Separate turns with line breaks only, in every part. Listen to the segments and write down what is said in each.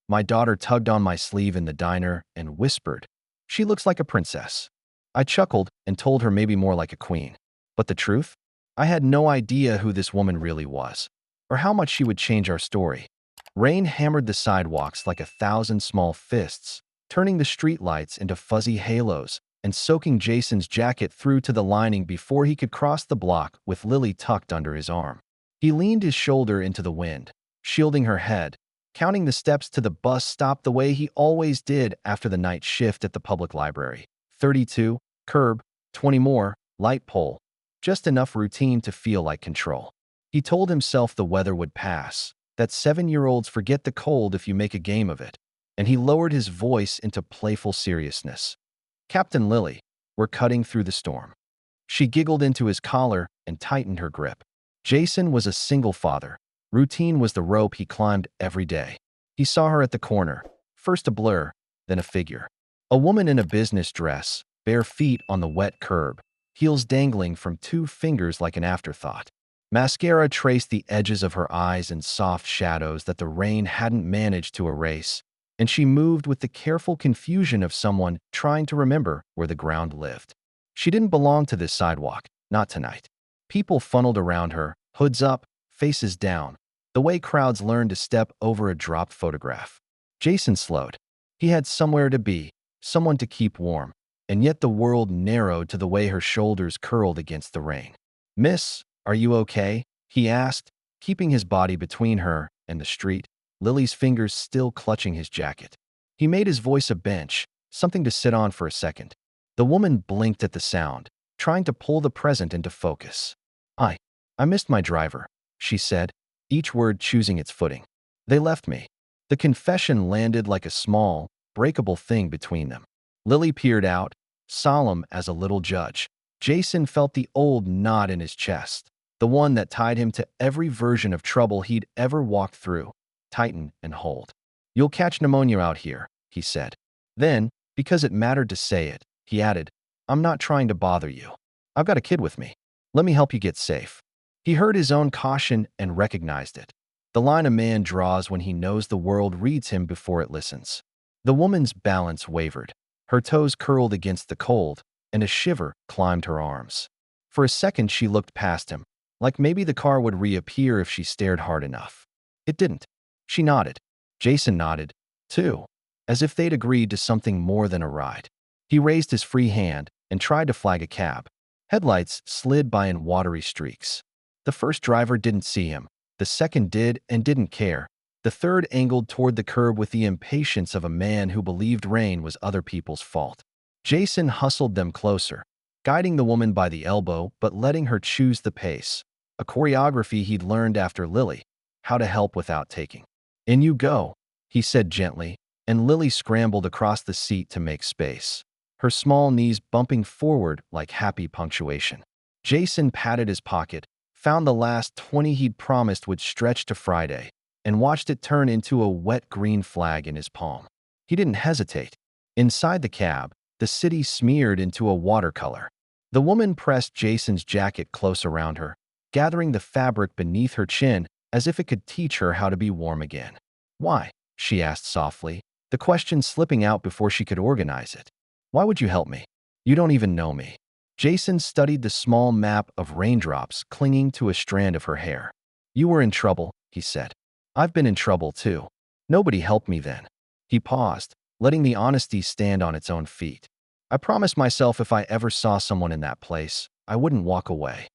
My daughter tugged on my sleeve in the diner and whispered, "She looks like a princess." I chuckled and told her maybe more like a queen. But the truth? I had no idea who this woman really was, or how much she would change our story. Rain hammered the sidewalks like 1,000 small fists, turning the streetlights into fuzzy halos and soaking Jason's jacket through to the lining before he could cross the block with Lily tucked under his arm. He leaned his shoulder into the wind, shielding her head, counting the steps to the bus stop the way he always did after the night shift at the public library. 32, curb, 20 more, light pole. Just enough routine to feel like control. He told himself the weather would pass, that 7-year-olds forget the cold if you make a game of it, and he lowered his voice into playful seriousness. "Captain Lily, we're cutting through the storm." She giggled into his collar and tightened her grip. Jason was a single father. Routine was the rope he climbed every day. He saw her at the corner, first a blur, then a figure. A woman in a business dress, bare feet on the wet curb, heels dangling from 2 fingers like an afterthought. Mascara traced the edges of her eyes in soft shadows that the rain hadn't managed to erase, and she moved with the careful confusion of someone trying to remember where the ground lived. She didn't belong to this sidewalk, not tonight. People funneled around her, hoods up, faces down, the way crowds learn to step over a dropped photograph. Jason slowed. He had somewhere to be, someone to keep warm, and yet the world narrowed to the way her shoulders curled against the rain. "Miss, are you okay?" he asked, keeping his body between her and the street, Lily's fingers still clutching his jacket. He made his voice a bench, something to sit on for a second. The woman blinked at the sound, trying to pull the present into focus. I, I missed my driver," she said, each word choosing its footing. "They left me." The confession landed like a small, breakable thing between them. Lily peered out, solemn as a little judge. Jason felt the old knot in his chest, the one that tied him to every version of trouble he'd ever walked through, tighten and hold. "You'll catch pneumonia out here," he said. Then, because it mattered to say it, he added, "I'm not trying to bother you. I've got a kid with me. Let me help you get safe." He heard his own caution and recognized it. The line a man draws when he knows the world reads him before it listens. The woman's balance wavered. Her toes curled against the cold, and a shiver climbed her arms. For a second, she looked past him, like maybe the car would reappear if she stared hard enough. It didn't. She nodded. Jason nodded, too, as if they'd agreed to something more than a ride. He raised his free hand and tried to flag a cab. Headlights slid by in watery streaks. The first driver didn't see him. The second did and didn't care. The third angled toward the curb with the impatience of a man who believed rain was other people's fault. Jason hustled them closer, guiding the woman by the elbow but letting her choose the pace, a choreography he'd learned after Lily, how to help without taking. "In you go," he said gently, and Lily scrambled across the seat to make space, her small knees bumping forward like happy punctuation. Jason patted his pocket, found the last 20 he'd promised would stretch to Friday, and watched it turn into a wet green flag in his palm. He didn't hesitate. Inside the cab, the city smeared into a watercolor. The woman pressed Jason's jacket close around her, gathering the fabric beneath her chin as if it could teach her how to be warm again. "Why?" she asked softly, the question slipping out before she could organize it. "Why would you help me? You don't even know me." Jason studied the small map of raindrops clinging to a strand of her hair. "You were in trouble," he said. "I've been in trouble too. Nobody helped me then." He paused, letting the honesty stand on its own feet. "I promised myself if I ever saw someone in that place, I wouldn't walk away."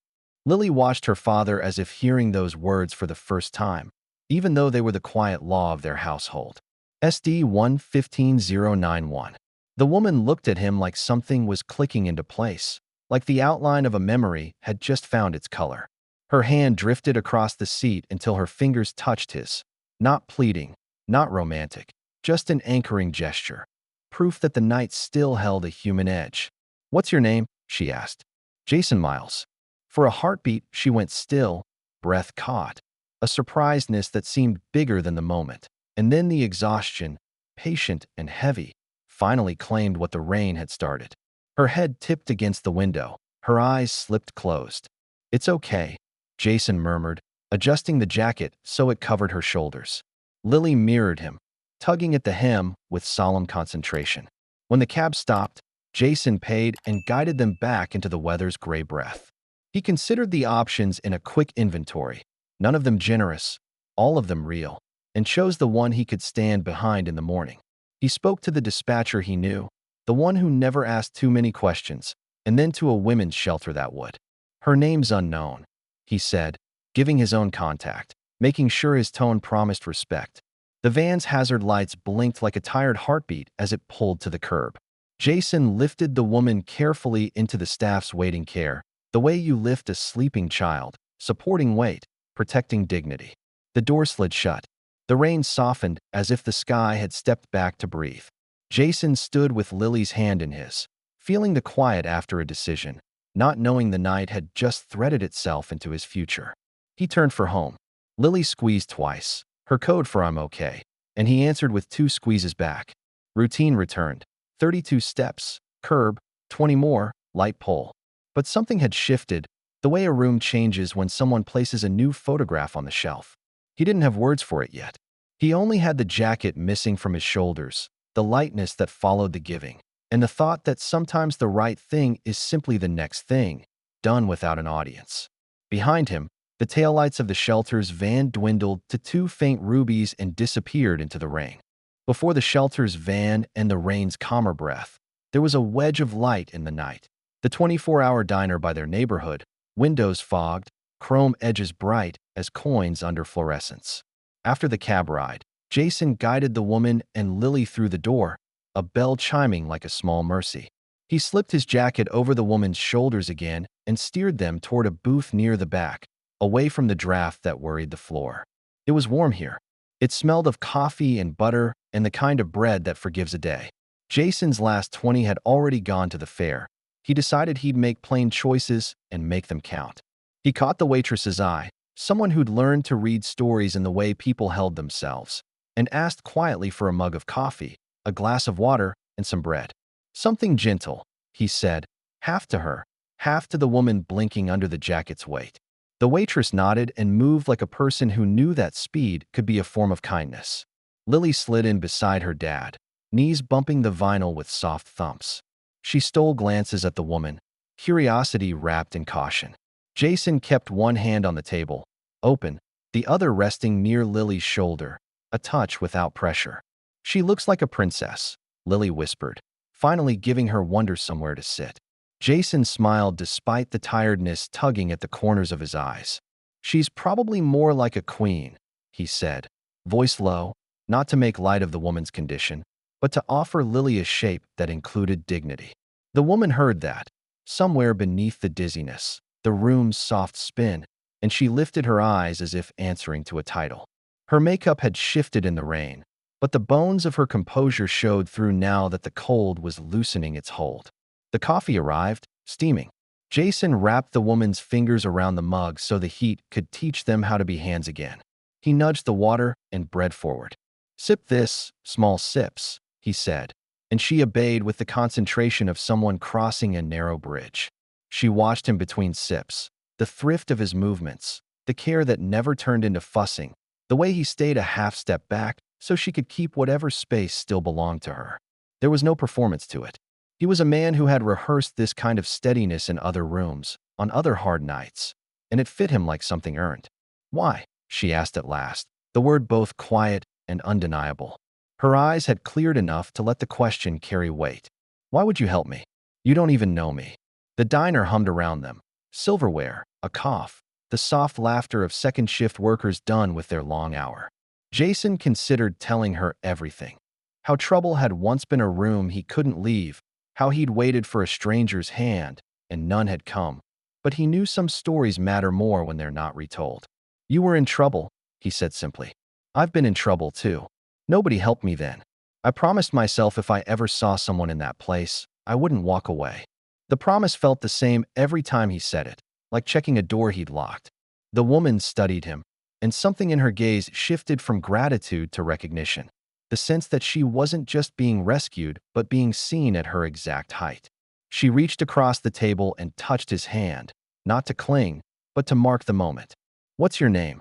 Lily watched her father as if hearing those words for the first time, even though they were the quiet law of their household. SD 115091. The woman looked at him like something was clicking into place, like the outline of a memory had just found its color. Her hand drifted across the seat until her fingers touched his. Not pleading, not romantic, just an anchoring gesture. Proof that the night still held a human edge. "What's your name?" she asked. "Jason Miles." For a heartbeat, she went still, breath caught. A surprisedness that seemed bigger than the moment. And then the exhaustion, patient and heavy, finally claimed what the rain had started. Her head tipped against the window. Her eyes slipped closed. "It's okay," Jason murmured, adjusting the jacket so it covered her shoulders. Lily mirrored him, tugging at the hem with solemn concentration. When the cab stopped, Jason paid and guided them back into the weather's gray breath. He considered the options in a quick inventory, none of them generous, all of them real, and chose the one he could stand behind in the morning. He spoke to the dispatcher he knew, the one who never asked too many questions, and then to a women's shelter that would. Her name's unknown, he said, giving his own contact, making sure his tone promised respect. The van's hazard lights blinked like a tired heartbeat as it pulled to the curb. Jason lifted the woman carefully into the staff's waiting care, the way you lift a sleeping child, supporting weight, protecting dignity. The door slid shut. The rain softened as if the sky had stepped back to breathe. Jason stood with Lily's hand in his, feeling the quiet after a decision, not knowing the night had just threaded itself into his future. He turned for home. Lily squeezed twice, her code for "I'm okay," and he answered with 2 squeezes back. Routine returned. 32 steps, curb, 20 more, light pole. But something had shifted, the way a room changes when someone places a new photograph on the shelf. He didn't have words for it yet. He only had the jacket missing from his shoulders, the lightness that followed the giving, and the thought that sometimes the right thing is simply the next thing, done without an audience. Behind him, the taillights of the shelter's van dwindled to 2 faint rubies and disappeared into the rain. Before the shelter's van and the rain's calmer breath, there was a wedge of light in the night. The 24-hour diner by their neighborhood, windows fogged, chrome edges bright as coins under fluorescence. After the cab ride, Jason guided the woman and Lily through the door, a bell chiming like a small mercy. He slipped his jacket over the woman's shoulders again and steered them toward a booth near the back, away from the draft that worried the floor. It was warm here. It smelled of coffee and butter and the kind of bread that forgives a day. Jason's last 20 had already gone to the fair. He decided he'd make plain choices and make them count. He caught the waitress's eye, someone who'd learned to read stories in the way people held themselves, and asked quietly for a mug of coffee, a glass of water, and some bread. Something gentle, he said, half to her, half to the woman blinking under the jacket's weight. The waitress nodded and moved like a person who knew that speed could be a form of kindness. Lily slid in beside her dad, knees bumping the vinyl with soft thumps. She stole glances at the woman, curiosity wrapped in caution. Jason kept one hand on the table, open, the other resting near Lily's shoulder, a touch without pressure. "She looks like a princess," Lily whispered, finally giving her wonder somewhere to sit. Jason smiled despite the tiredness tugging at the corners of his eyes. "She's probably more like a queen," he said, voice low, not to make light of the woman's condition, but to offer Lily a shape that included dignity. The woman heard that, somewhere beneath the dizziness, the room's soft spin, and she lifted her eyes as if answering to a title. Her makeup had shifted in the rain, but the bones of her composure showed through now that the cold was loosening its hold. The coffee arrived, steaming. Jason wrapped the woman's fingers around the mug so the heat could teach them how to be hands again. He nudged the water and bread forward. "Sip this, small sips," he said, and she obeyed with the concentration of someone crossing a narrow bridge. She watched him between sips, the thrift of his movements, the care that never turned into fussing, the way he stayed a half step back so she could keep whatever space still belonged to her. There was no performance to it. He was a man who had rehearsed this kind of steadiness in other rooms, on other hard nights, and it fit him like something earned. "Why?" she asked at last, the word both quiet and undeniable. Her eyes had cleared enough to let the question carry weight. "Why would you help me? You don't even know me." The diner hummed around them. Silverware, a cough, the soft laughter of second-shift workers done with their long hour. Jason considered telling her everything. How trouble had once been a room he couldn't leave, how he'd waited for a stranger's hand, and none had come. But he knew some stories matter more when they're not retold. "You were in trouble," he said simply. "I've been in trouble too. Nobody helped me then. I promised myself if I ever saw someone in that place, I wouldn't walk away." The promise felt the same every time he said it, like checking a door he'd locked. The woman studied him, and something in her gaze shifted from gratitude to recognition. The sense that she wasn't just being rescued, but being seen at her exact height. She reached across the table and touched his hand, not to cling, but to mark the moment. "What's your name?"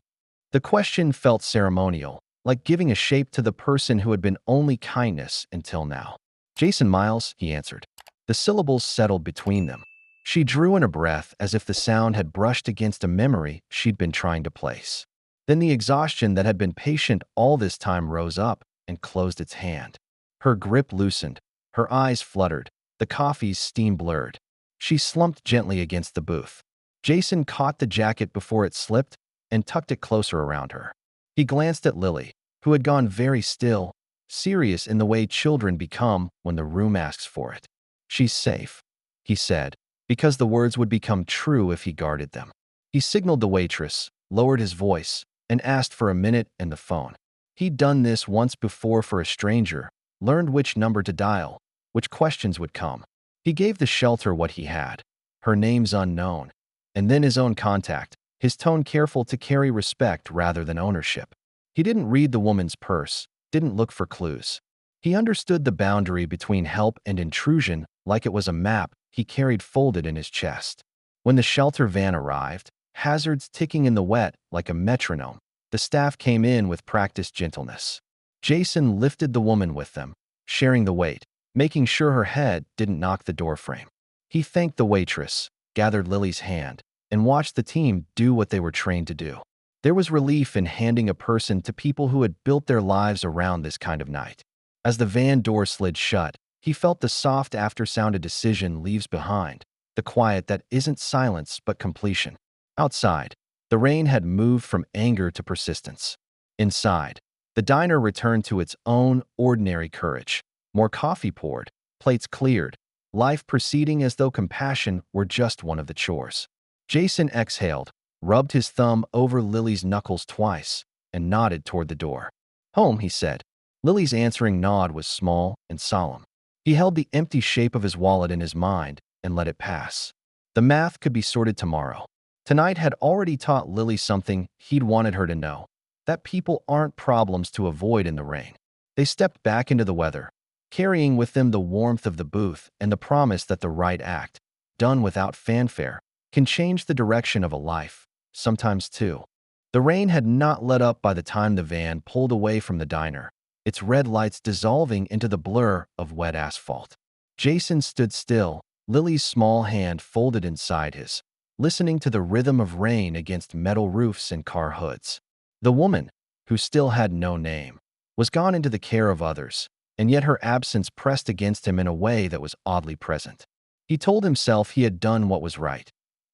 The question felt ceremonial, like giving a shape to the person who had been only kindness until now. Jason Miles, he answered. The syllables settled between them. She drew in a breath as if the sound had brushed against a memory she'd been trying to place. Then the exhaustion that had been patient all this time rose up and closed its hand. Her grip loosened. Her eyes fluttered. The coffee's steam blurred. She slumped gently against the booth. Jason caught the jacket before it slipped and tucked it closer around her. He glanced at Lily, who had gone very still, serious in the way children become when the room asks for it. She's safe, he said, because the words would become true if he guarded them. He signaled the waitress, lowered his voice, and asked for a minute and the phone. He'd done this once before for a stranger, learned which number to dial, which questions would come. He gave the shelter what he had. Her name's unknown. And then his own contact, his tone careful to carry respect rather than ownership. He didn't read the woman's purse, didn't look for clues. He understood the boundary between help and intrusion like it was a map he carried folded in his chest. When the shelter van arrived, hazards ticking in the wet like a metronome, the staff came in with practiced gentleness. Jason lifted the woman with them, sharing the weight, making sure her head didn't knock the doorframe. He thanked the waitress, gathered Lily's hand, and watched the team do what they were trained to do. There was relief in handing a person to people who had built their lives around this kind of night. As the van door slid shut, he felt the soft aftersound a decision leaves behind, the quiet that isn't silence but completion. Outside, the rain had moved from anger to persistence. Inside, the diner returned to its own ordinary courage. More coffee poured, plates cleared, life proceeding as though compassion were just one of the chores. Jason exhaled, rubbed his thumb over Lily's knuckles twice, and nodded toward the door. Home, he said. Lily's answering nod was small and solemn. He held the empty shape of his wallet in his mind and let it pass. The math could be sorted tomorrow. Tonight had already taught Lily something he'd wanted her to know, that people aren't problems to avoid in the rain. They stepped back into the weather, carrying with them the warmth of the booth and the promise that the right act, done without fanfare, can change the direction of a life, sometimes two. The rain had not let up by the time the van pulled away from the diner, its red lights dissolving into the blur of wet asphalt. Jason stood still, Lily's small hand folded inside his, listening to the rhythm of rain against metal roofs and car hoods. The woman, who still had no name, was gone into the care of others, and yet her absence pressed against him in a way that was oddly present. He told himself he had done what was right,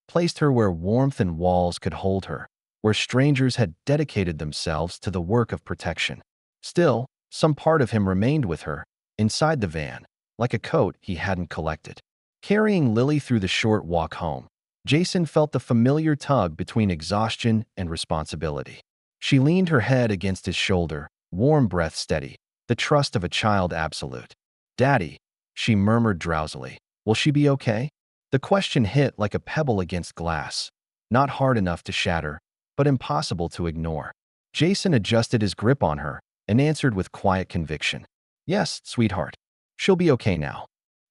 placed her where warmth and walls could hold her, where strangers had dedicated themselves to the work of protection. Still, some part of him remained with her, inside the van, like a coat he hadn't collected. Carrying Lily through the short walk home, Jason felt the familiar tug between exhaustion and responsibility. She leaned her head against his shoulder, warm breath steady, the trust of a child absolute. "Daddy," she murmured drowsily, "will she be okay?" The question hit like a pebble against glass, not hard enough to shatter, but impossible to ignore. Jason adjusted his grip on her and answered with quiet conviction. "Yes, sweetheart. She'll be okay now."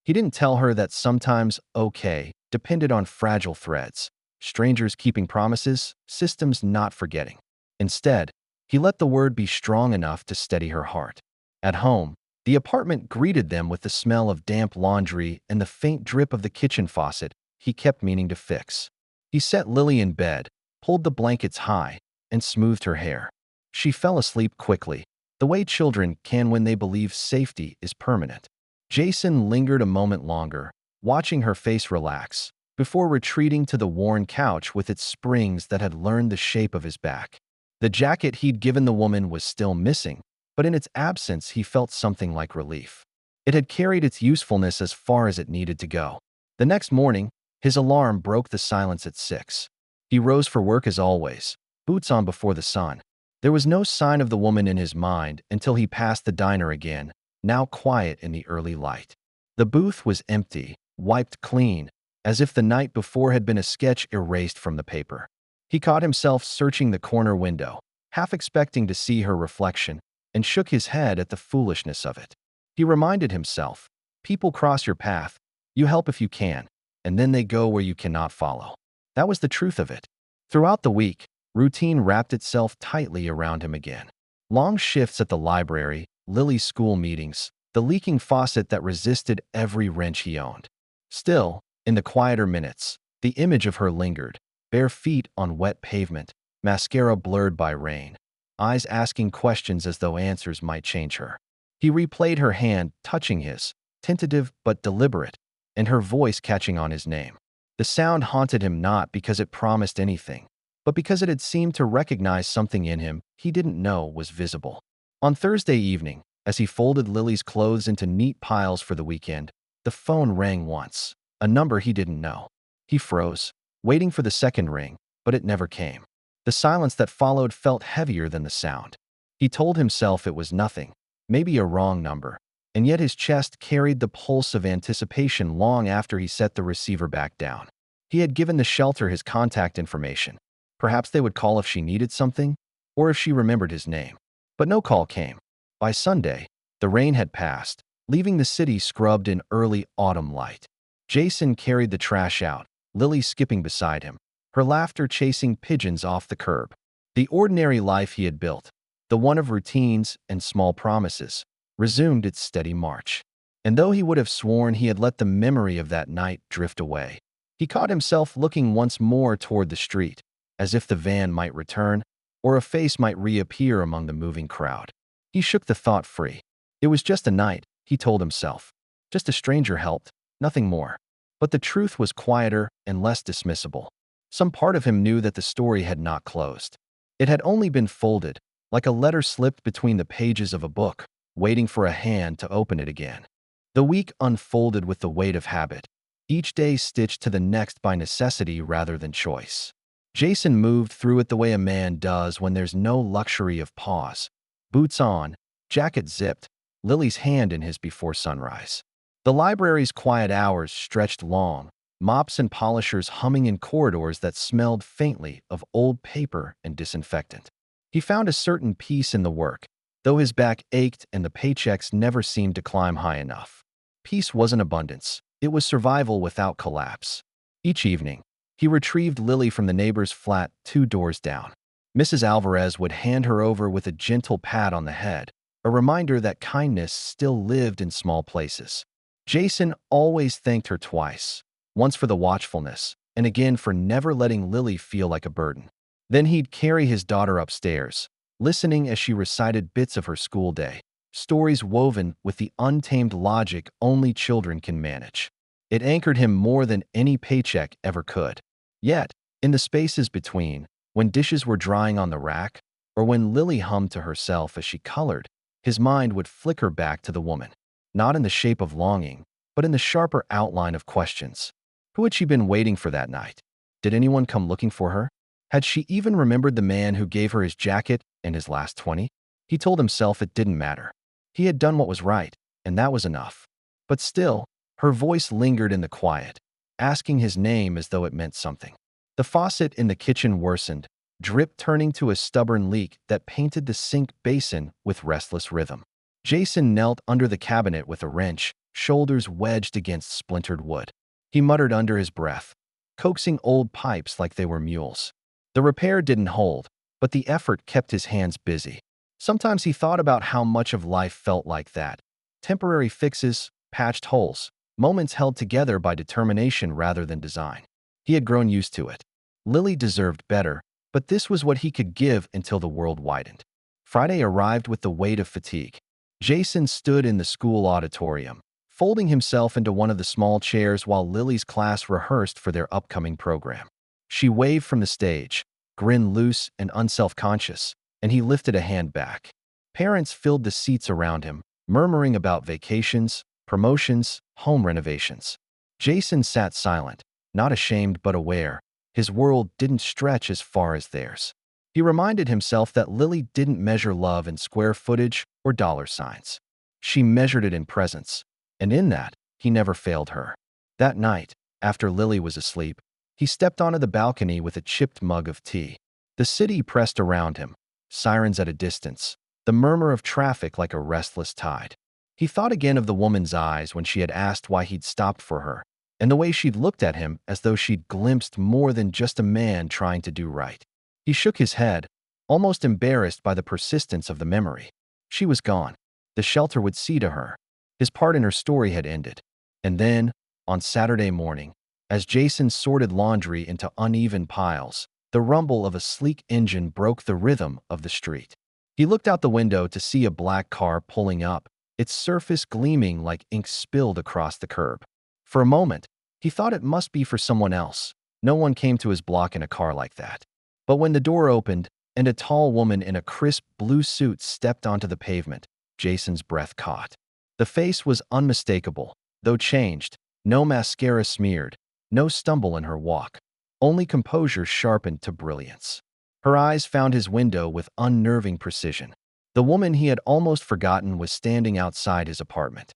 He didn't tell her that sometimes okay depended on fragile threads, strangers keeping promises, systems not forgetting. Instead, he let the word be strong enough to steady her heart. At home, the apartment greeted them with the smell of damp laundry and the faint drip of the kitchen faucet he kept meaning to fix. He set Lily in bed, pulled the blankets high, and smoothed her hair. She fell asleep quickly, the way children can when they believe safety is permanent. Jason lingered a moment longer, watching her face relax, before retreating to the worn couch with its springs that had learned the shape of his back. The jacket he'd given the woman was still missing, but in its absence he felt something like relief. It had carried its usefulness as far as it needed to go. The next morning, his alarm broke the silence at 6. He rose for work as always, boots on before the sun. There was no sign of the woman in his mind until he passed the diner again, now quiet in the early light. The booth was empty, wiped clean, as if the night before had been a sketch erased from the paper. He caught himself searching the corner window, half expecting to see her reflection, and shook his head at the foolishness of it. He reminded himself, people cross your path, you help if you can, and then they go where you cannot follow. That was the truth of it. Throughout the week, routine wrapped itself tightly around him again. Long shifts at the library, Lily's school meetings, the leaking faucet that resisted every wrench he owned. Still, in the quieter minutes, the image of her lingered, bare feet on wet pavement, mascara blurred by rain, eyes asking questions as though answers might change her. He replayed her hand touching his, tentative but deliberate, and her voice catching on his name. The sound haunted him not because it promised anything, but because it had seemed to recognize something in him he didn't know was visible. On Thursday evening, as he folded Lily's clothes into neat piles for the weekend, the phone rang once, a number he didn't know. He froze, waiting for the second ring, but it never came. The silence that followed felt heavier than the sound. He told himself it was nothing, maybe a wrong number, and yet his chest carried the pulse of anticipation long after he set the receiver back down. He had given the shelter his contact information. Perhaps they would call if she needed something, or if she remembered his name. But no call came. By Sunday, the rain had passed, leaving the city scrubbed in early autumn light. Jason carried the trash out, Lily skipping beside him, her laughter chasing pigeons off the curb. The ordinary life he had built, the one of routines and small promises, resumed its steady march. And though he would have sworn he had let the memory of that night drift away, he caught himself looking once more toward the street, as if the van might return, or a face might reappear among the moving crowd. He shook the thought free. It was just a night, he told himself. Just a stranger helped, nothing more. But the truth was quieter and less dismissible. Some part of him knew that the story had not closed. It had only been folded, like a letter slipped between the pages of a book, waiting for a hand to open it again. The week unfolded with the weight of habit, each day stitched to the next by necessity rather than choice. Jason moved through it the way a man does when there's no luxury of pause. Boots on, jacket zipped, Lily's hand in his before sunrise. The library's quiet hours stretched long, mops and polishers humming in corridors that smelled faintly of old paper and disinfectant. He found a certain peace in the work, though his back ached and the paychecks never seemed to climb high enough. Peace wasn't abundance, it was survival without collapse. Each evening, he retrieved Lily from the neighbor's flat 2 doors down. Mrs. Alvarez would hand her over with a gentle pat on the head, a reminder that kindness still lived in small places. Jason always thanked her twice, once for the watchfulness, and again for never letting Lily feel like a burden. Then he'd carry his daughter upstairs, listening as she recited bits of her school day, stories woven with the untamed logic only children can manage. It anchored him more than any paycheck ever could. Yet, in the spaces between, when dishes were drying on the rack, or when Lily hummed to herself as she colored, his mind would flicker back to the woman, not in the shape of longing, but in the sharper outline of questions. Who had she been waiting for that night? Did anyone come looking for her? Had she even remembered the man who gave her his jacket and his last 20? He told himself it didn't matter. He had done what was right, and that was enough. But still, her voice lingered in the quiet, asking his name as though it meant something. The faucet in the kitchen worsened, drip turning to a stubborn leak that painted the sink basin with restless rhythm. Jason knelt under the cabinet with a wrench, shoulders wedged against splintered wood. He muttered under his breath, coaxing old pipes like they were mules. The repair didn't hold, but the effort kept his hands busy. Sometimes he thought about how much of life felt like that. Temporary fixes, patched holes, moments held together by determination rather than design. He had grown used to it. Lily deserved better, but this was what he could give until the world widened. Friday arrived with the weight of fatigue. Jason stood in the school auditorium, folding himself into one of the small chairs while Lily's class rehearsed for their upcoming program. She waved from the stage, grin loose and unself-conscious, and he lifted a hand back. Parents filled the seats around him, murmuring about vacations, promotions, home renovations. Jason sat silent, not ashamed but aware. His world didn't stretch as far as theirs. He reminded himself that Lily didn't measure love in square footage or dollar signs. She measured it in presence, and in that, he never failed her. That night, after Lily was asleep, he stepped onto the balcony with a chipped mug of tea. The city pressed around him, sirens at a distance, the murmur of traffic like a restless tide. He thought again of the woman's eyes when she had asked why he'd stopped for her, and the way she'd looked at him as though she'd glimpsed more than just a man trying to do right. He shook his head, almost embarrassed by the persistence of the memory. She was gone. The shelter would see to her. His part in her story had ended. And then, on Saturday morning, as Jason sorted laundry into uneven piles, the rumble of a sleek engine broke the rhythm of the street. He looked out the window to see a black car pulling up, its surface gleaming like ink spilled across the curb. For a moment, he thought it must be for someone else. No one came to his block in a car like that. But when the door opened and a tall woman in a crisp blue suit stepped onto the pavement, Jason's breath caught. The face was unmistakable, though changed. No mascara smeared, no stumble in her walk, only composure sharpened to brilliance. Her eyes found his window with unnerving precision. The woman he had almost forgotten was standing outside his apartment.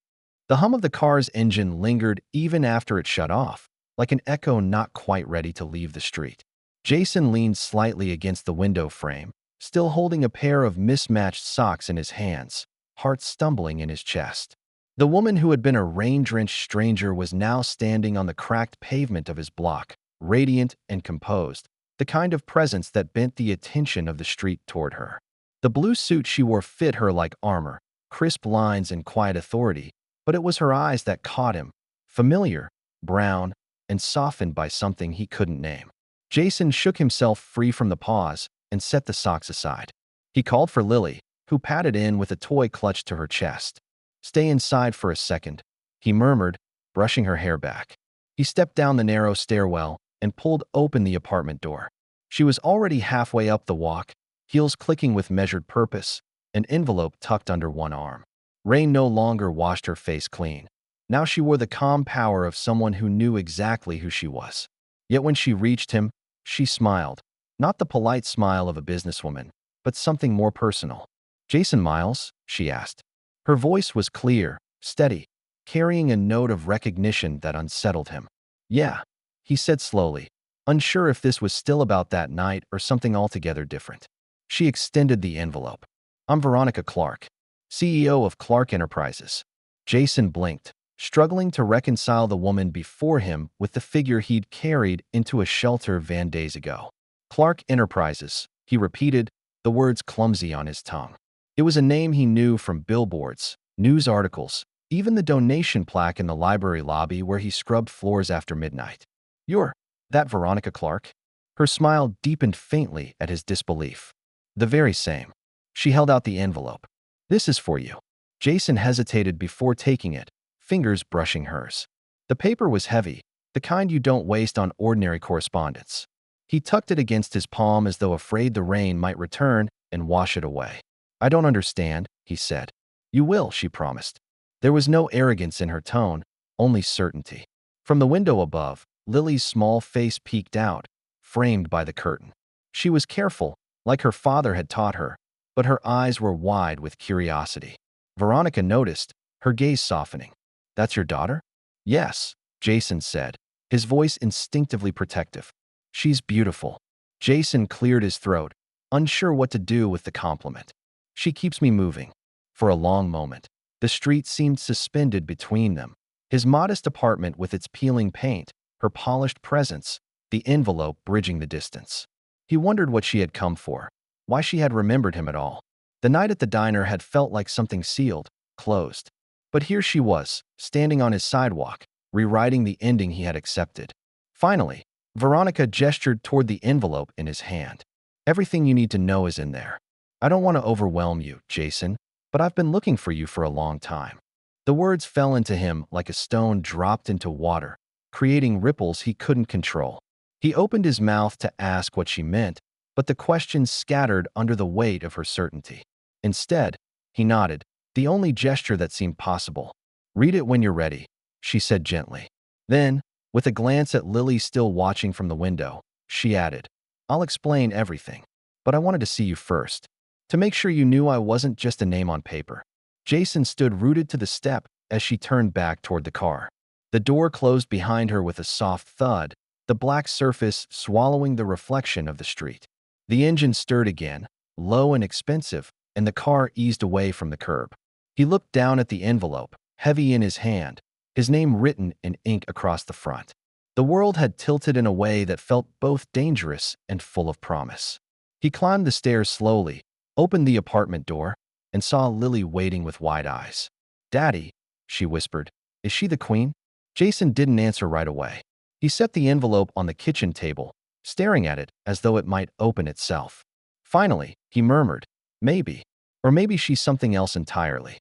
The hum of the car's engine lingered even after it shut off, like an echo not quite ready to leave the street. Jason leaned slightly against the window frame, still holding a pair of mismatched socks in his hands, heart stumbling in his chest. The woman who had been a rain-drenched stranger was now standing on the cracked pavement of his block, radiant and composed, the kind of presence that bent the attention of the street toward her. The blue suit she wore fit her like armor, crisp lines and quiet authority, but it was her eyes that caught him, familiar, brown, and softened by something he couldn't name. Jason shook himself free from the pause and set the socks aside. He called for Lily, who padded in with a toy clutched to her chest. "Stay inside for a second," he murmured, brushing her hair back. He stepped down the narrow stairwell and pulled open the apartment door. She was already halfway up the walk, heels clicking with measured purpose, an envelope tucked under one arm. Rain no longer washed her face clean. Now she wore the calm power of someone who knew exactly who she was. Yet when she reached him, she smiled, not the polite smile of a businesswoman, but something more personal. "Jason Miles?" she asked. Her voice was clear, steady, carrying a note of recognition that unsettled him. "Yeah," he said slowly, unsure if this was still about that night or something altogether different. She extended the envelope. "I'm Veronica Clark, CEO of Clark Enterprises." Jason blinked, struggling to reconcile the woman before him with the figure he'd carried into a shelter van days ago. "Clark Enterprises," he repeated, the words clumsy on his tongue. It was a name he knew from billboards, news articles, even the donation plaque in the library lobby where he scrubbed floors after midnight. "You're that Veronica Clark?" Her smile deepened faintly at his disbelief. "The very same." She held out the envelope. "This is for you." Jason hesitated before taking it, fingers brushing hers. The paper was heavy, the kind you don't waste on ordinary correspondence. He tucked it against his palm as though afraid the rain might return and wash it away. "I don't understand," he said. "You will," she promised. There was no arrogance in her tone, only certainty. From the window above, Lily's small face peeked out, framed by the curtain. She was careful, like her father had taught her, but her eyes were wide with curiosity. Veronica noticed, her gaze softening. "That's your daughter?" "Yes," Jason said, his voice instinctively protective. "She's beautiful." Jason cleared his throat, unsure what to do with the compliment. "She keeps me moving." For a long moment, the street seemed suspended between them. His modest apartment with its peeling paint, her polished presence, the envelope bridging the distance. He wondered what she had come for, why she had remembered him at all. The night at the diner had felt like something sealed, closed. But here she was, standing on his sidewalk, rewriting the ending he had accepted. Finally, Veronica gestured toward the envelope in his hand. "Everything you need to know is in there. I don't want to overwhelm you, Jason, but I've been looking for you for a long time." The words fell into him like a stone dropped into water, creating ripples he couldn't control. He opened his mouth to ask what she meant, but the questions scattered under the weight of her certainty. Instead, he nodded, the only gesture that seemed possible. "Read it when you're ready," she said gently. Then, with a glance at Lily still watching from the window, she added, "I'll explain everything, but I wanted to see you first, to make sure you knew I wasn't just a name on paper." Jason stood rooted to the step as she turned back toward the car. The door closed behind her with a soft thud, the black surface swallowing the reflection of the street. The engine stirred again, low and expensive, and the car eased away from the curb. He looked down at the envelope, heavy in his hand, his name written in ink across the front. The world had tilted in a way that felt both dangerous and full of promise. He climbed the stairs slowly, opened the apartment door, and saw Lily waiting with wide eyes. "Daddy," she whispered, "is she the queen?" Jason didn't answer right away. He set the envelope on the kitchen table, staring at it as though it might open itself. Finally, he murmured, "Maybe. Or maybe she's something else entirely."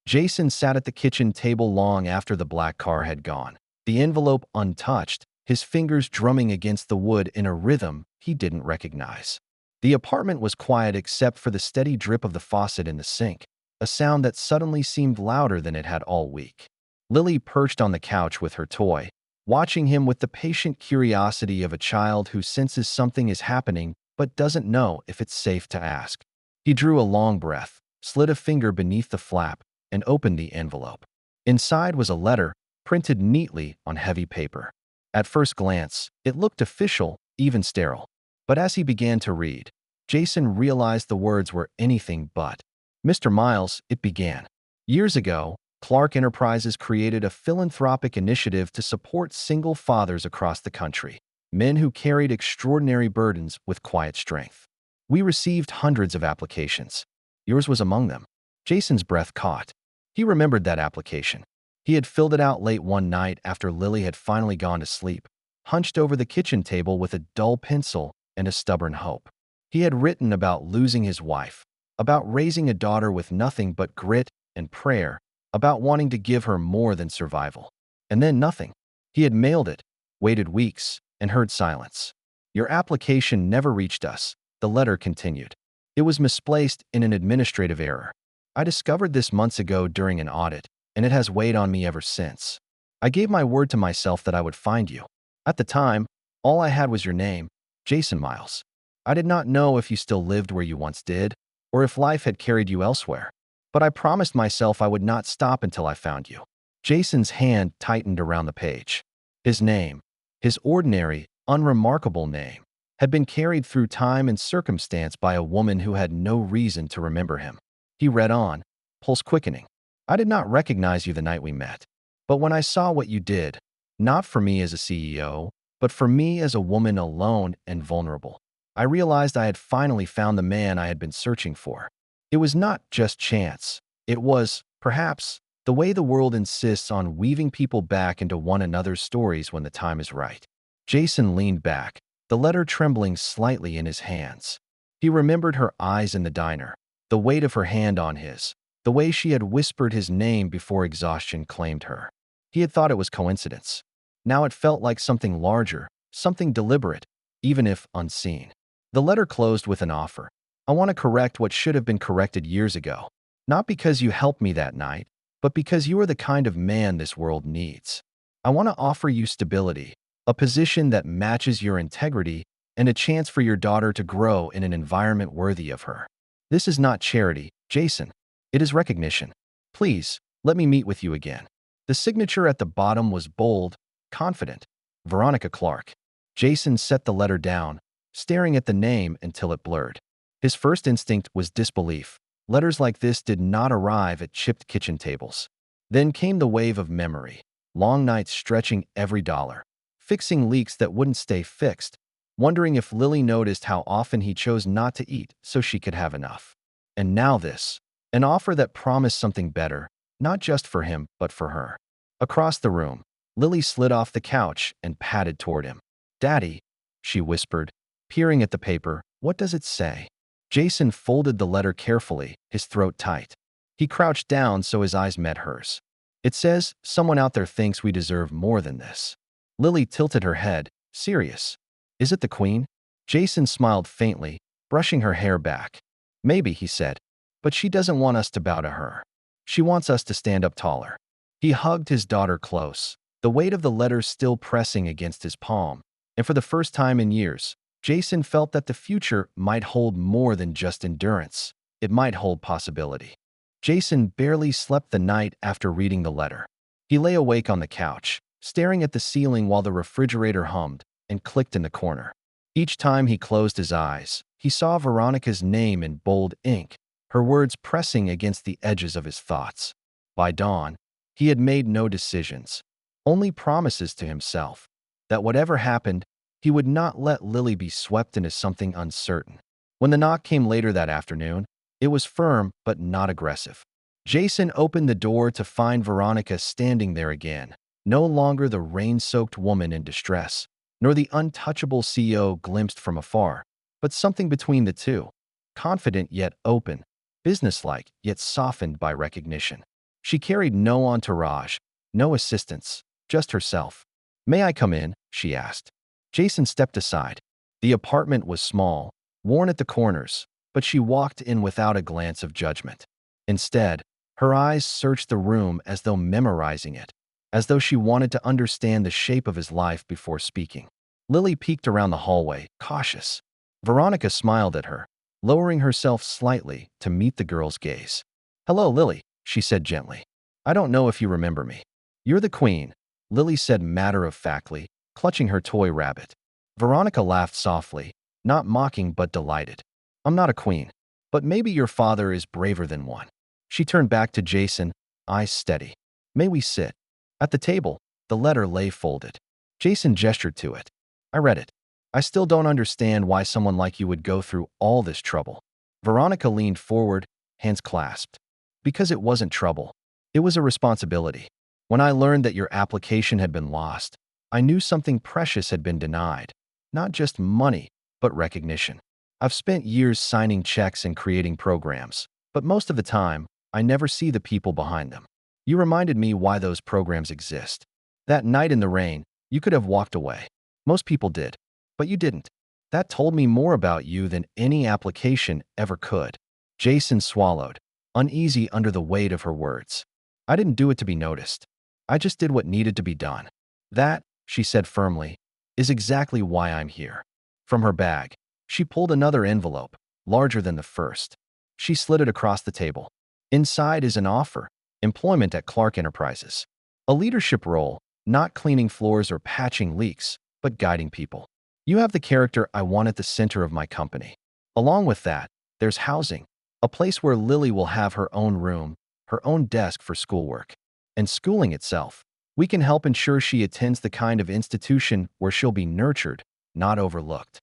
Jason sat at the kitchen table long after the black car had gone, the envelope untouched, his fingers drumming against the wood in a rhythm he didn't recognize. The apartment was quiet except for the steady drip of the faucet in the sink, a sound that suddenly seemed louder than it had all week. Lily perched on the couch with her toy, watching him with the patient curiosity of a child who senses something is happening but doesn't know if it's safe to ask. He drew a long breath, slid a finger beneath the flap, and opened the envelope. Inside was a letter, printed neatly on heavy paper. At first glance, it looked official, even sterile. But as he began to read, Jason realized the words were anything but. "Mr. Miles," it began. "Years ago, Clark Enterprises created a philanthropic initiative to support single fathers across the country, men who carried extraordinary burdens with quiet strength. We received hundreds of applications. Yours was among them." Jason's breath caught. He remembered that application. He had filled it out late one night after Lily had finally gone to sleep, hunched over the kitchen table with a dull pencil and a stubborn hope. He had written about losing his wife, about raising a daughter with nothing but grit and prayer, about wanting to give her more than survival. And then nothing. He had mailed it, waited weeks, and heard silence. "Your application never reached us," the letter continued. "It was misplaced in an administrative error. I discovered this months ago during an audit, and it has weighed on me ever since. I gave my word to myself that I would find you. At the time, all I had was your name, Jason Miles. I did not know if you still lived where you once did, or if life had carried you elsewhere. But I promised myself I would not stop until I found you." Jason's hand tightened around the page. His name, his ordinary, unremarkable name, had been carried through time and circumstance by a woman who had no reason to remember him. He read on, pulse quickening. "I did not recognize you the night we met. But when I saw what you did, not for me as a CEO, but for me as a woman alone and vulnerable, I realized I had finally found the man I had been searching for. It was not just chance. It was, perhaps, the way the world insists on weaving people back into one another's stories when the time is right." Jason leaned back, the letter trembling slightly in his hands. He remembered her eyes in the diner, the weight of her hand on his, the way she had whispered his name before exhaustion claimed her. He had thought it was coincidence. Now it felt like something larger, something deliberate, even if unseen. The letter closed with an offer. "I want to correct what should have been corrected years ago. Not because you helped me that night, but because you are the kind of man this world needs. I want to offer you stability, a position that matches your integrity, and a chance for your daughter to grow in an environment worthy of her. This is not charity, Jason. It is recognition. Please, let me meet with you again." The signature at the bottom was bold, confident. Veronica Clark. Jason set the letter down, staring at the name until it blurred. His first instinct was disbelief. Letters like this did not arrive at chipped kitchen tables. Then came the wave of memory, long nights stretching every dollar, fixing leaks that wouldn't stay fixed, wondering if Lily noticed how often he chose not to eat so she could have enough. And now this, an offer that promised something better, not just for him, but for her. Across the room, Lily slid off the couch and padded toward him. "Daddy," she whispered, peering at the paper, "what does it say?" Jason folded the letter carefully, his throat tight. He crouched down so his eyes met hers. "It says, someone out there thinks we deserve more than this." Lily tilted her head, serious. "Is it the Queen?" Jason smiled faintly, brushing her hair back. "Maybe," he said, "but she doesn't want us to bow to her. She wants us to stand up taller." He hugged his daughter close, the weight of the letter still pressing against his palm, and for the first time in years, Jason felt that the future might hold more than just endurance. It might hold possibility. Jason barely slept the night after reading the letter. He lay awake on the couch, staring at the ceiling while the refrigerator hummed and clicked in the corner. Each time he closed his eyes, he saw Veronica's name in bold ink, her words pressing against the edges of his thoughts. By dawn, he had made no decisions, only promises to himself, that whatever happened, he would not let Lily be swept into something uncertain. When the knock came later that afternoon, it was firm but not aggressive. Jason opened the door to find Veronica standing there again, no longer the rain-soaked woman in distress, nor the untouchable CEO glimpsed from afar, but something between the two, confident yet open, businesslike yet softened by recognition. She carried no entourage, no assistants, just herself. "May I come in?" she asked. Jason stepped aside. The apartment was small, worn at the corners, but she walked in without a glance of judgment. Instead, her eyes searched the room as though memorizing it, as though she wanted to understand the shape of his life before speaking. Lily peeked around the hallway, cautious. Veronica smiled at her, lowering herself slightly to meet the girl's gaze. "Hello, Lily," she said gently. "I don't know if you remember me." "You're the queen," Lily said matter-of-factly, clutching her toy rabbit. Veronica laughed softly, not mocking but delighted. "I'm not a queen, but maybe your father is braver than one." She turned back to Jason, eyes steady. "May we sit?" At the table, the letter lay folded. Jason gestured to it. "I read it. I still don't understand why someone like you would go through all this trouble." Veronica leaned forward, hands clasped. "Because it wasn't trouble. It was a responsibility. When I learned that your application had been lost, I knew something precious had been denied. Not just money, but recognition. I've spent years signing checks and creating programs, but most of the time, I never see the people behind them. You reminded me why those programs exist. That night in the rain, you could have walked away. Most people did, but you didn't. That told me more about you than any application ever could." Jason swallowed, uneasy under the weight of her words. "I didn't do it to be noticed. I just did what needed to be done. That," she said firmly, "is exactly why I'm here." From her bag, she pulled another envelope, larger than the first. She slid it across the table. Inside is an offer: employment at Clark Enterprises. A leadership role, not cleaning floors or patching leaks, but guiding people. You have the character I want at the center of my company. Along with that, there's housing, a place where Lily will have her own room, her own desk for schoolwork. And schooling itself. We can help ensure she attends the kind of institution where she'll be nurtured, not overlooked."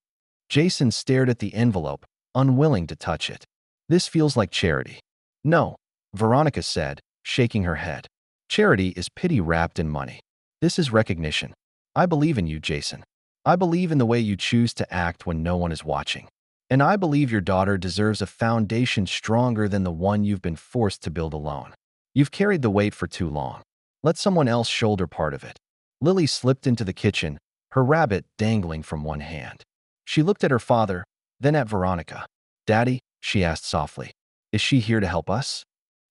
Jason stared at the envelope, unwilling to touch it. "This feels like charity." "No," Veronica said, shaking her head. "Charity is pity wrapped in money. This is recognition. I believe in you, Jason. I believe in the way you choose to act when no one is watching. And I believe your daughter deserves a foundation stronger than the one you've been forced to build alone. You've carried the weight for too long. Let someone else shoulder part of it." Lily slipped into the kitchen, her rabbit dangling from one hand. She looked at her father, then at Veronica. "Daddy," she asked softly, "is she here to help us?"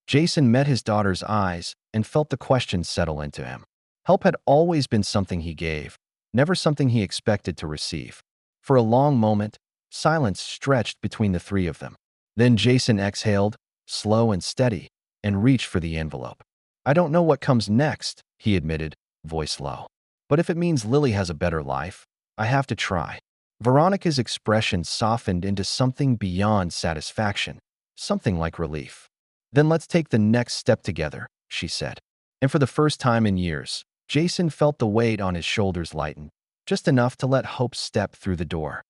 Jason met his daughter's eyes and felt the question settle into him. Help had always been something he gave, never something he expected to receive. For a long moment, silence stretched between the three of them. Then Jason exhaled, slow and steady, and reached for the envelope. "I don't know what comes next," he admitted, voice low. "But if it means Lily has a better life, I have to try." Veronica's expression softened into something beyond satisfaction, something like relief. "Then let's take the next step together," she said. And for the first time in years, Jason felt the weight on his shoulders lighten, just enough to let hope step through the door.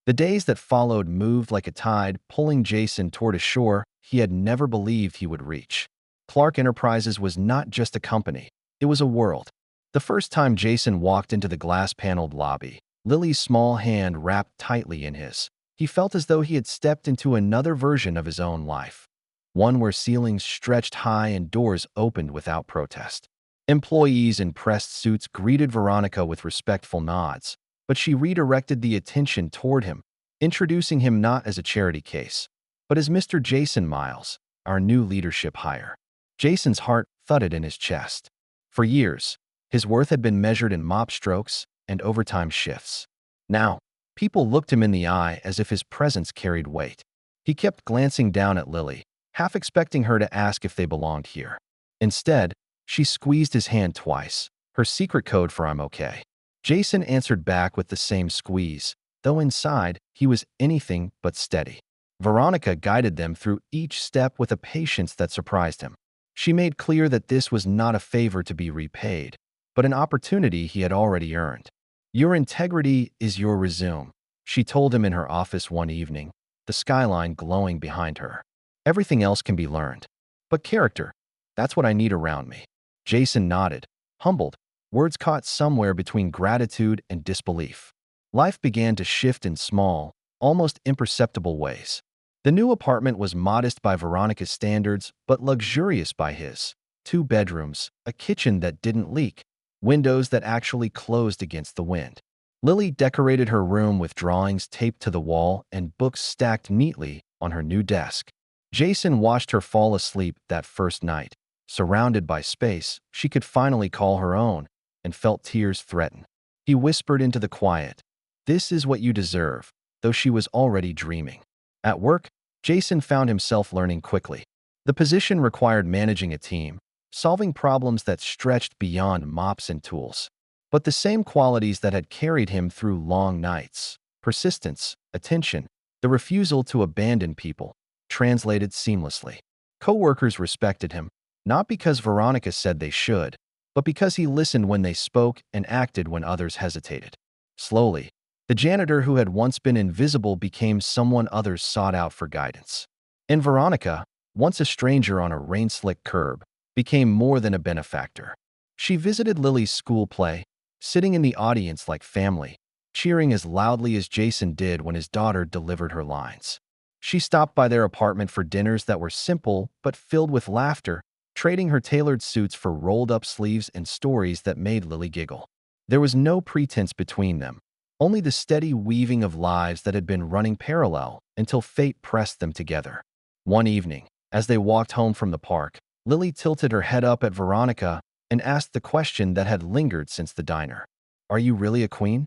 The days that followed moved like a tide, pulling Jason toward a shore he had never believed he would reach. Clark Enterprises was not just a company, it was a world. The first time Jason walked into the glass-paneled lobby, Lily's small hand wrapped tightly in his, he felt as though he had stepped into another version of his own life. One where ceilings stretched high and doors opened without protest. Employees in pressed suits greeted Veronica with respectful nods, but she redirected the attention toward him, introducing him not as a charity case, but as Mr. Jason Miles, our new leadership hire. Jason's heart thudded in his chest. For years, his worth had been measured in mop strokes and overtime shifts. Now, people looked him in the eye as if his presence carried weight. He kept glancing down at Lily, half expecting her to ask if they belonged here. Instead, she squeezed his hand twice, her secret code for "I'm okay." Jason answered back with the same squeeze, though inside, he was anything but steady. Veronica guided them through each step with a patience that surprised him. She made clear that this was not a favor to be repaid, but an opportunity he had already earned. "Your integrity is your resume," she told him in her office one evening, the skyline glowing behind her. Everything else can be learned. But character, that's what I need around me. Jason nodded, humbled, words caught somewhere between gratitude and disbelief. Life began to shift in small, almost imperceptible ways. The new apartment was modest by Veronica's standards, but luxurious by his. 2 bedrooms, a kitchen that didn't leak, windows that actually closed against the wind. Lily decorated her room with drawings taped to the wall and books stacked neatly on her new desk. Jason watched her fall asleep that first night. Surrounded by space she could finally call her own, and felt tears threaten. He whispered into the quiet, "This is what you deserve," though she was already dreaming. At work, Jason found himself learning quickly. The position required managing a team, solving problems that stretched beyond mops and tools. But the same qualities that had carried him through long nights, persistence, attention, the refusal to abandon people, translated seamlessly. Coworkers respected him, not because Veronica said they should, but because he listened when they spoke and acted when others hesitated. Slowly, the janitor who had once been invisible became someone others sought out for guidance. And Veronica, once a stranger on a rain-slicked curb, became more than a benefactor. She visited Lily's school play, sitting in the audience like family, cheering as loudly as Jason did when his daughter delivered her lines. She stopped by their apartment for dinners that were simple but filled with laughter, trading her tailored suits for rolled-up sleeves and stories that made Lily giggle. There was no pretense between them, only the steady weaving of lives that had been running parallel until fate pressed them together. One evening, as they walked home from the park, Lily tilted her head up at Veronica and asked the question that had lingered since the diner. "Are you really a queen?"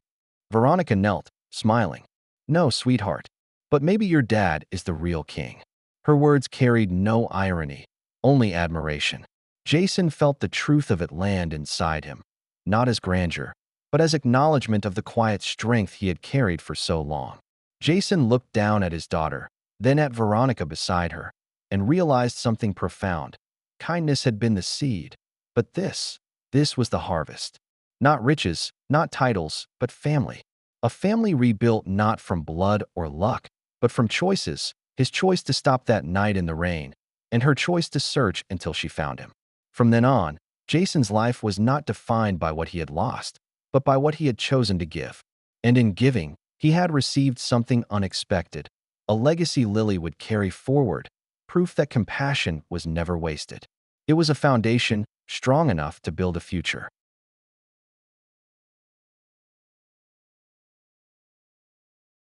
Veronica knelt, smiling. "No, sweetheart, but maybe your dad is the real king." Her words carried no irony, only admiration. Jason felt the truth of it land inside him, not as grandeur, but as acknowledgement of the quiet strength he had carried for so long. Jason looked down at his daughter, then at Veronica beside her, and realized something profound. Kindness had been the seed, but this was the harvest. Not riches, not titles, but family. A family rebuilt not from blood or luck, but from choices, his choice to stop that night in the rain, and her choice to search until she found him. From then on, Jason's life was not defined by what he had lost, but by what he had chosen to give. And in giving, he had received something unexpected, a legacy Lily would carry forward, proof that compassion was never wasted. It was a foundation strong enough to build a future.